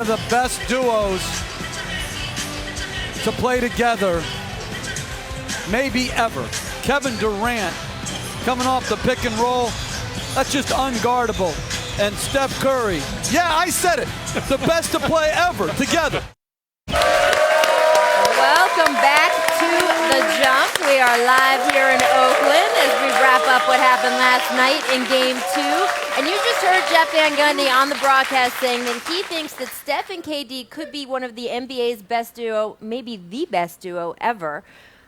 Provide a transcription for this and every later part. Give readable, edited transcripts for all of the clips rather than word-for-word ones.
One of the best duos to play together, maybe ever. Kevin Durant coming off the pick and roll, that's just unguardable. And Steph Curry, yeah, I said it, the best to play ever together. Welcome back to The Jump. We are live here in Oakland as we wrap up what happened last night in Game 2. And you just heard Jeff Van Gundy on the broadcast saying that he thinks that Steph and KD could be one of the NBA's best duo, maybe the best duo ever.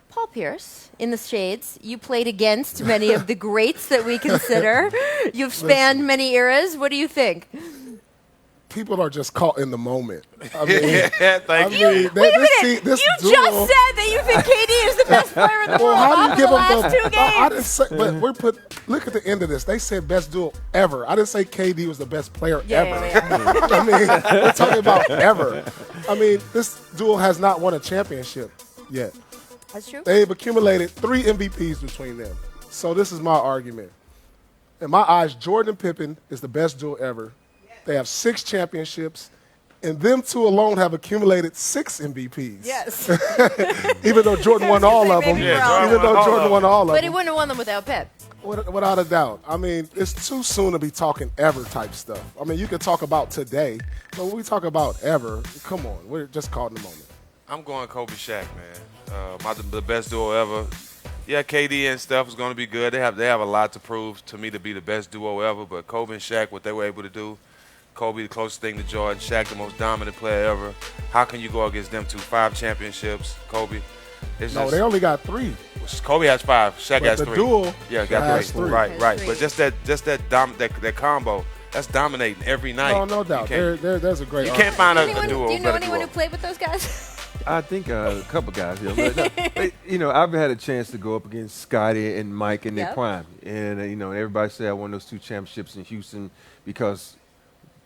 Paul Pierce, in the shades, you played against many of the greats that we consider. You've spanned many eras. What do you think? People are just caught in the moment. I mean, Thank you. Wait a minute. You just said that you think KD is the best player in the world off the last 2 games. I didn't say, but look at the end of this. They said best duo ever. I didn't say KD was the best player ever. Yeah. I mean, we're talking about ever. I mean, this duo has not won a championship yet. That's true. They've accumulated 3 MVPs between them. So this is my argument. In my eyes, Jordan and Pippen is the best duo ever. They have 6 championships, and them two alone have accumulated 6 MVPs. Yes. Even though Jordan won all of them. But he wouldn't have won them without Pep. Without a doubt. I mean, it's too soon to be talking ever type stuff. I mean, you can talk about today, but when we talk about ever, come on, we're just caught in the moment. I'm going Kobe Shaq, man. The best duo ever. Yeah, KD and Steph is going to be good. They have a lot to prove to me to be the best duo ever. But Kobe and Shaq, what they were able to do, Kobe the closest thing to Jordan, Shaq the most dominant player ever. How can you go against them two? 5 championships, Kobe. They only got 3. Kobe has 5. Shaq has 3. The duo, got 3. Right. Three. But just that combo, that's dominating every night. No doubt. There's a great. You can't find a duo. Do you know anyone who played with those guys? I think a couple guys. I've had a chance to go up against Scotty and Mike in their prime, and everybody said I won those 2 championships in Houston because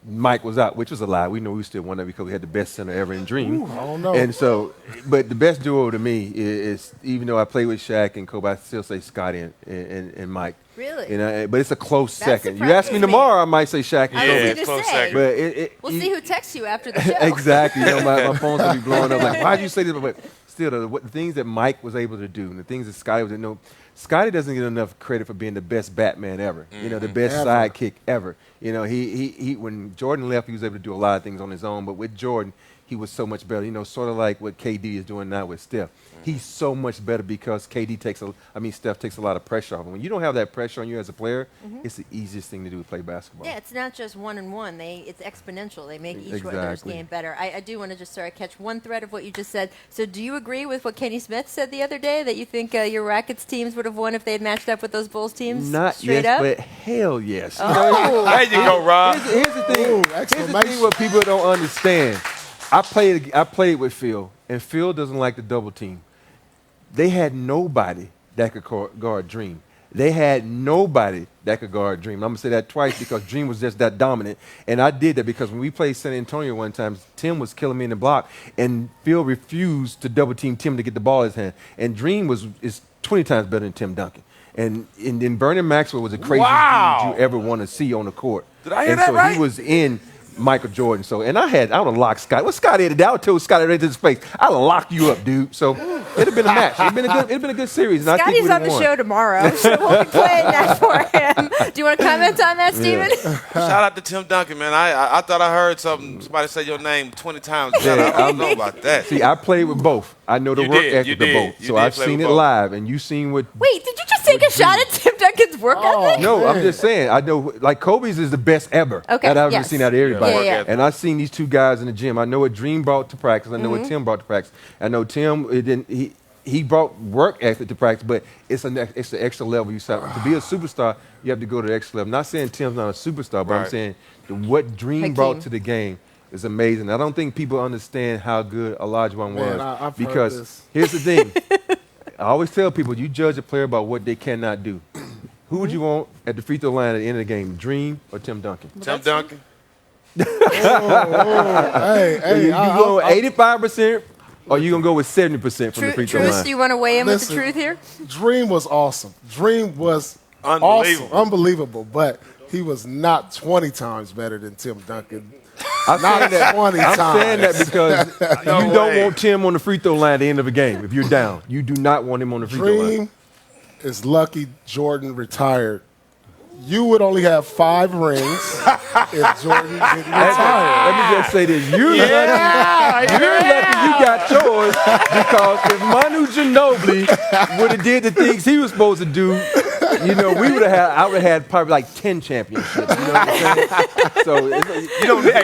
Mike was out, which was a lie. We know we still won that because we had the best center ever in Dream. Ooh, I don't know. And so, but the best duo to me is even though I played with Shaq and Kobe, I still say Scotty and Mike. Really? But it's a close second. You surprises ask me tomorrow, I might say Shaq and I Kobe. was going to say. But we'll see who texts you after the show. Exactly. My phone's going to be blowing up. Like, why'd you say this? But still, the things that Mike was able to do and the things that Scotty was able to know, Scotty doesn't get enough credit for being the best Batman ever. The best sidekick ever. He when Jordan left, he was able to do a lot of things on his own. But with Jordan, he was so much better. Sort of like what KD is doing now with Steph. He's so much better because Steph takes a lot of pressure off him. When you don't have that pressure on you as a player, it's the easiest thing to do to play basketball. Yeah, it's not just 1-on-1. It's exponential. They make each other's game better. I do want to just catch one thread of what you just said. So do you agree with what Kenny Smith said the other day, that you think your Rockets teams would have won if they had matched up with those Bulls teams? Not straight yes, up? but hell yes. Oh. There you go, Rob. Here's the thing what people don't understand. I played with Phil, and Phil doesn't like the double team. They had nobody that could guard Dream. They had nobody that could guard Dream. I'm going to say that twice because Dream was just that dominant. And I did that because when we played San Antonio one time, Tim was killing me in the block, and Phil refused to double-team Tim to get the ball in his hand. And Dream is 20 times better than Tim Duncan. And then Vernon Maxwell was the craziest dude you ever want to see on the court. Did I hear that right? He was in Michael Jordan. So, and I would have locked Scotty. What Scotty did, I would tell Scotty right to his face, I would have locked you up, dude. So it'd have been a match. It'd have been a good series. And Scotty's on the show tomorrow, so we'll be playing that for him. Do you want to comment on that, Steven? Shout out to Tim Duncan, man. I thought I heard somebody say your name 20 times. I don't know about that. See, I played with both. I know the work ethic of both. So I've seen it live, and you've seen what. Wait, did you just take a shot at Tim Duncan's work ethic? No, I'm just saying. I know, like, Kobe's is the best ever that I've ever seen out of everybody. Yeah. And I've seen these 2 guys in the gym. I know what Dream brought to practice. I know what Tim brought to practice. I know Tim, he brought work ethic to practice, but it's an extra level. To be a superstar, you have to go to the extra level. Not saying Tim's not a superstar, but I'm saying what Dream brought to the game is amazing. I don't think people understand how good Olajuwon was. Because here's the thing. I always tell people, you judge a player by what they cannot do. Who would you want at the free throw line at the end of the game, Dream or Tim Duncan? Tim Duncan. Hey, you go 85%, or you going to go with 70% from the free throw line? Truth, do you want to weigh in with the truth here? Dream was awesome. Dream was unbelievable. But he was not 20 times better than Tim Duncan. I'm Not saying that. 20 I'm times. saying that because No you don't way. want Tim on the free throw line at the end of a game. If you're down, you do not want him on the free throw line. Dream is lucky Jordan retired. You would only have 5 rings if Jordan didn't retire. Let me just say this: you're lucky you got yours because if Manu Ginobili would have did the things he was supposed to do, you know, I would have had probably like 10 championships. You know what I'm saying? So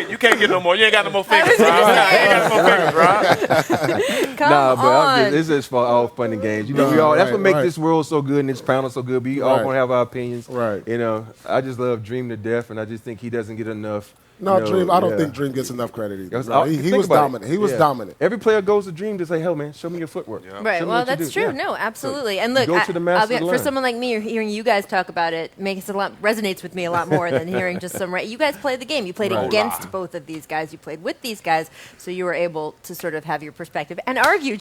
You can't get no more. You ain't got no more fingers, bro. You ain't got no more fingers, bro. Come but on. it's just for all fun and games. You know, that's what makes right. this world so good and this panel so good. We all Right. gonna have our opinions. Right. You know, I just love Dream to death, and I just think he doesn't get enough. No, you know, Dream. I don't yeah. think Dream gets enough credit either. That's- No, he think was about it. dominant. He was Yeah. dominant. Every player goes to Dream to say, "Hell, man, show me your footwork." Yeah. Right. Show me Well, what you that's do. true. Yeah. No, absolutely. And look, go to the master for line. someone like me, hearing you guys talk about it makes it resonates with me a lot more than hearing just some. You guys played the game. You played Right. against both of these guys. You played with these guys, so you were able to sort of have your perspective and argue